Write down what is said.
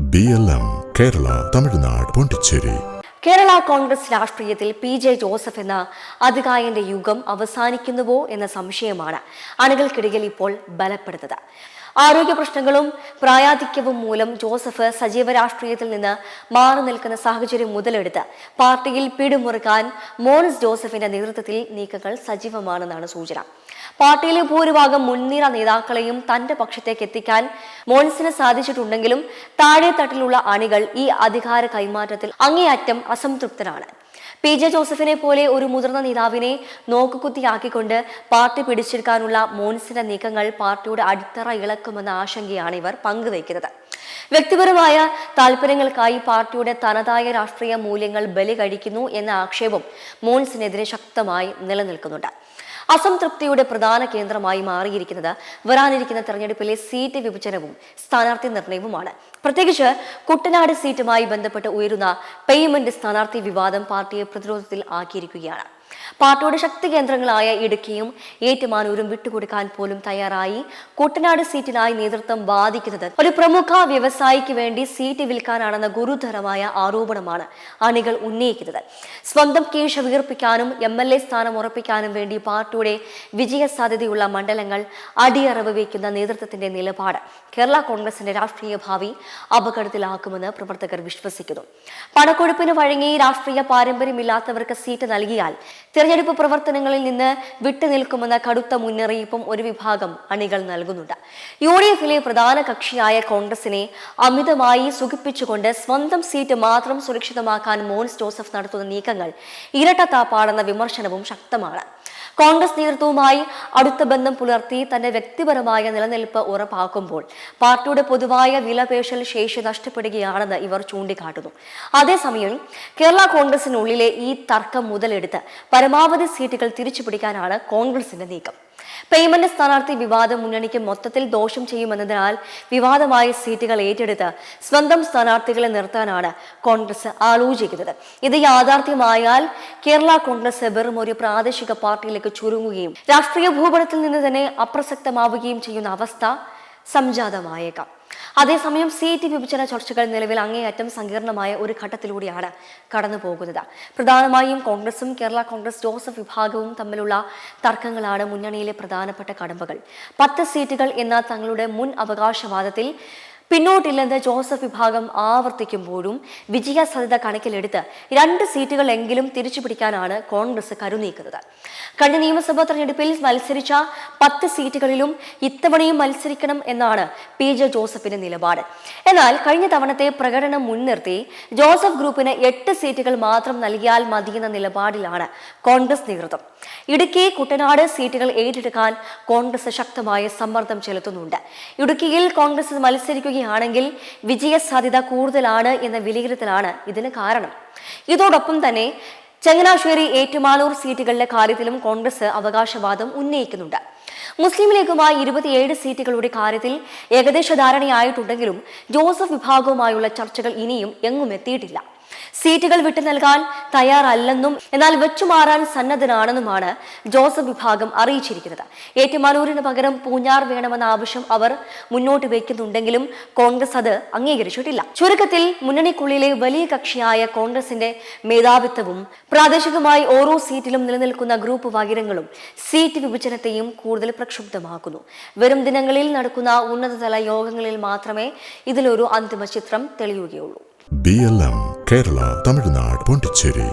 BLM Kerala Tamil Nadu Pondicherry. Kerala Congress രാഷ്ട്രീയത്തിൽ PJ Joseph എന്ന അതികായന്റെ യുഗം അവസാനിക്കുന്നുവോ എന്ന സംശയമാണ് അണികൾക്കിടയിൽ ഇപ്പോൾ ബലപ്പെടുന്നത്. ആരോഗ്യ പ്രശ്നങ്ങളും പ്രായാധിക്യവും മൂലം ജോസഫ് സജീവ രാഷ്ട്രീയത്തിൽ നിന്ന് മാറി നിൽക്കുന്ന സാഹചര്യം മുതലെടുത്ത് പാർട്ടിയിൽ പിടിമുറുക്കാൻ മോൻസ് ജോസഫിന്റെ നേതൃത്വത്തിൽ നീക്കങ്ങൾ സജീവമാണെന്നാണ് സൂചന. പാർട്ടിയിലെ ഭൂരിഭാഗം മുൻനിര നേതാക്കളെയും തന്റെ പക്ഷത്തേക്ക് എത്തിക്കാൻ മോൻസിന് സാധിച്ചിട്ടുണ്ടെങ്കിലും താഴെത്തട്ടിലുള്ള അണികൾ ഈ അധികാര കൈമാറ്റത്തിൽ അങ്ങേയറ്റം അസംതൃപ്തരാണ്. PJ ജോസഫിനെ പോലെ ഒരു മുതിർന്ന നേതാവിനെ നോക്കുകുത്തിയാക്കിക്കൊണ്ട് പാർട്ടി പിടിച്ചെടുക്കാനുള്ള മോൻസിന്റെ നീക്കങ്ങൾ പാർട്ടിയുടെ അടിത്തറ ഇളക്കുമെന്ന ആശങ്കയാണ് ഇവർ പങ്കുവയ്ക്കുന്നത്. വ്യക്തിപരമായ താല്പര്യങ്ങൾക്കായി പാർട്ടിയുടെ തനതായ രാഷ്ട്രീയ മൂല്യങ്ങൾ ബലി കഴിക്കുന്നു എന്ന ആക്ഷേപം മോൻസിനെതിരെ ശക്തമായി നിലനിൽക്കുന്നുണ്ട്. അസംതൃപ്തിയുടെ പ്രധാന കേന്ദ്രമായി മാറിയിരിക്കുന്നത് വരാനിരിക്കുന്ന തെരഞ്ഞെടുപ്പിലെ സീറ്റ് വിഭജനവും സ്ഥാനാർത്ഥി നിർണയവുമാണ്. പ്രത്യേകിച്ച് കുട്ടനാട് സീറ്റുമായി ബന്ധപ്പെട്ട് ഉയരുന്ന പേയ്മെന്റ് സ്ഥാനാർത്ഥി വിവാദം പാർട്ടിയെ പ്രതിരോധത്തിൽ ആക്കിയിരിക്കുകയാണ്. പാർട്ടിയുടെ ശക്തി കേന്ദ്രങ്ങളായ ഇടുക്കിയും ഏറ്റുമാനൂരും വിട്ടുകൊടുക്കാൻ പോലും തയ്യാറായി കുട്ടനാട് സീറ്റിനായി നേതൃത്വം വാദിക്കുന്നത് ഒരു പ്രമുഖ വ്യവസായിക്ക് വേണ്ടി സീറ്റ് വിൽക്കാനാണെന്ന ഗുരുതരമായ ആരോപണമാണ് അണികൾ ഉന്നയിക്കുന്നത്. സ്വന്തം കീഴ്ച വീർപ്പിക്കാനും MLA സ്ഥാനം ഉറപ്പിക്കാനും വേണ്ടി പാർട്ടിയുടെ വിജയ സാധ്യതയുള്ള മണ്ഡലങ്ങൾ അടിയറവ് വയ്ക്കുന്ന നേതൃത്വത്തിന്റെ നിലപാട് കേരള കോൺഗ്രസിന്റെ രാഷ്ട്രീയ ഭാവി അപകടത്തിലാക്കുമെന്ന് പ്രവർത്തകർ വിശ്വസിക്കുന്നു. പണക്കൊഴുപ്പിന് വഴങ്ങി രാഷ്ട്രീയ പാരമ്പര്യമില്ലാത്തവർക്ക് സീറ്റ് നൽകിയാൽ തെരഞ്ഞെടുപ്പ് പ്രവർത്തനങ്ങളിൽ നിന്ന് വിട്ടുനിൽക്കുമെന്ന കടുത്ത മുന്നറിയിപ്പും ഒരു വിഭാഗം അണികൾ നൽകുന്നുണ്ട്. UDFിലെ പ്രധാന കക്ഷിയായ കോൺഗ്രസിനെ അമിതമായി സുഖിപ്പിച്ചുകൊണ്ട് സ്വന്തം സീറ്റ് മാത്രം സുരക്ഷിതമാക്കാൻ മോൻസ് ജോസഫ് നടത്തുന്ന നീക്കങ്ങൾ ഇരട്ടത്താപ്പാടെന്ന വിമർശനവും ശക്തമാണ്. കോൺഗ്രസ് നേതൃത്വവുമായി അടുത്ത ബന്ധം പുലർത്തി തന്റെ വ്യക്തിപരമായ നിലനിൽപ്പ് ഉറപ്പാക്കുമ്പോൾ പാർട്ടിയുടെ പൊതുവായ വിലപേശൽ ശേഷി നഷ്ടപ്പെടുകയാണെന്ന് ഇവർ ചൂണ്ടിക്കാട്ടുന്നു. അതേസമയം കേരള കോൺഗ്രസിനുള്ളിലെ ഈ തർക്കം മുതലെടുത്ത് പരമാവധി സീറ്റുകൾ തിരിച്ചുപിടിക്കാനാണ് കോൺഗ്രസിന്റെ നീക്കം. പേയ്മെന്റ് സ്ഥാനാർത്ഥി വിവാദം മുന്നണിക്ക് മൊത്തത്തിൽ ദോഷം ചെയ്യുമെന്നതിനാൽ വിവാദമായ സീറ്റുകൾ ഏറ്റെടുത്ത് സ്വന്തം സ്ഥാനാർത്ഥികളെ നിർത്താനാണ് കോൺഗ്രസ് ആലോചിക്കുന്നത്. ഇത് യാഥാർത്ഥ്യമായാൽ കേരള കോൺഗ്രസ് വെറും ഒരു പ്രാദേശിക പാർട്ടിയിലേക്ക് ചുരുങ്ങുകയും രാഷ്ട്രീയ ഭൂപടത്തിൽ നിന്ന് തന്നെ അപ്രസക്തമാവുകയും ചെയ്യുന്ന അവസ്ഥ സംജാതമായേക്കാം. അതേസമയം സീറ്റ് വിഭജന ചർച്ചകൾ നിലവിൽ അങ്ങേയറ്റം സങ്കീർണമായ ഒരു ഘട്ടത്തിലൂടെയാണ് കടന്നു പോകുന്നത്. പ്രധാനമായും കോൺഗ്രസും കേരള കോൺഗ്രസ് ജോസഫ് വിഭാഗവും തമ്മിലുള്ള തർക്കങ്ങളാണ് മുന്നണിയിലെ പ്രധാനപ്പെട്ട കടമ്പകൾ. 10 സീറ്റുകൾ എന്ന തങ്ങളുടെ മുൻ അവകാശവാദത്തിൽ പിന്നോട്ടില്ലെന്ന് ജോസഫ് വിഭാഗം ആവർത്തിക്കുമ്പോഴും വിജയ സാധ്യത കണക്കിലെടുത്ത് 2 സീറ്റുകൾ എങ്കിലും തിരിച്ചുപിടിക്കാനാണ് കോൺഗ്രസ് കരുനീക്കുന്നത്. കഴിഞ്ഞ നിയമസഭാ തെരഞ്ഞെടുപ്പിൽ മത്സരിച്ച 10 സീറ്റുകളിലും ഇത്തവണയും മത്സരിക്കണം എന്നാണ് PJ ജോസഫിന്റെ നിലപാട്. എന്നാൽ കഴിഞ്ഞ തവണത്തെ പ്രകടനം മുൻനിർത്തി ജോസഫ് ഗ്രൂപ്പിന് 8 സീറ്റുകൾ മാത്രം നൽകിയാൽ മതിയെന്ന നിലപാടിലാണ് കോൺഗ്രസ് നേതൃത്വം. ഇടുക്കി കുട്ടനാട് സീറ്റുകൾ ഏറ്റെടുക്കാൻ കോൺഗ്രസ് ശക്തമായ സമ്മർദ്ദം ചെലുത്തുന്നുണ്ട്. ഇടുക്കിയിൽ കോൺഗ്രസ് മത്സരിക്കുകയാണെങ്കിൽ വിജയ സാധ്യത കൂടുതലാണ് എന്ന വിലയിരുത്തലാണ് ഇതിന് കാരണം. ഇതോടൊപ്പം തന്നെ ചങ്ങനാശ്ശേരി ഏറ്റുമാനൂർ സീറ്റുകളുടെ കാര്യത്തിലും കോൺഗ്രസ് അവകാശവാദം ഉന്നയിക്കുന്നുണ്ട്. മുസ്ലിം ലീഗുമായി 27 സീറ്റുകളുടെ കാര്യത്തിൽ ഏകദേശ ധാരണയായിട്ടുണ്ടെങ്കിലും ജോസഫ് വിഭാഗവുമായുള്ള ചർച്ചകൾ ഇനിയും എങ്ങും എത്തിയിട്ടില്ല. സീറ്റുകൾ വിട്ടു നൽകാൻ തയ്യാറല്ലെന്നും എന്നാൽ വെച്ചുമാറാൻ സന്നദ്ധനാണെന്നുമാണ് ജോസഫ് വിഭാഗം അറിയിച്ചിരിക്കുന്നത്. ഏറ്റുമാനൂരിന് പകരം പൂഞ്ഞാർ വേണമെന്ന ആവശ്യം അവർ മുന്നോട്ട് വയ്ക്കുന്നുണ്ടെങ്കിലും കോൺഗ്രസ് അത് അംഗീകരിച്ചിട്ടില്ല. ചുരുക്കത്തിൽ മുന്നണിക്കുള്ളിലെ വലിയ കക്ഷിയായ കോൺഗ്രസിന്റെ മേധാവിത്വവും പ്രാദേശികമായി ഓരോ സീറ്റിലും നിലനിൽക്കുന്ന ഗ്രൂപ്പ് വൈരങ്ങളും സീറ്റ് വിഭജനത്തെയും കൂടുതൽ പ്രക്ഷുബ്ധമാക്കുന്നു. വരും ദിനങ്ങളിൽ നടക്കുന്ന ഉന്നതതല യോഗങ്ങളിൽ മാത്രമേ ഇതിലൊരു അന്തിമ ചിത്രം തെളിയുകയുള്ളൂ. BLM കേരള തമിഴ്നാട് പോണ്ടിച്ചേരി.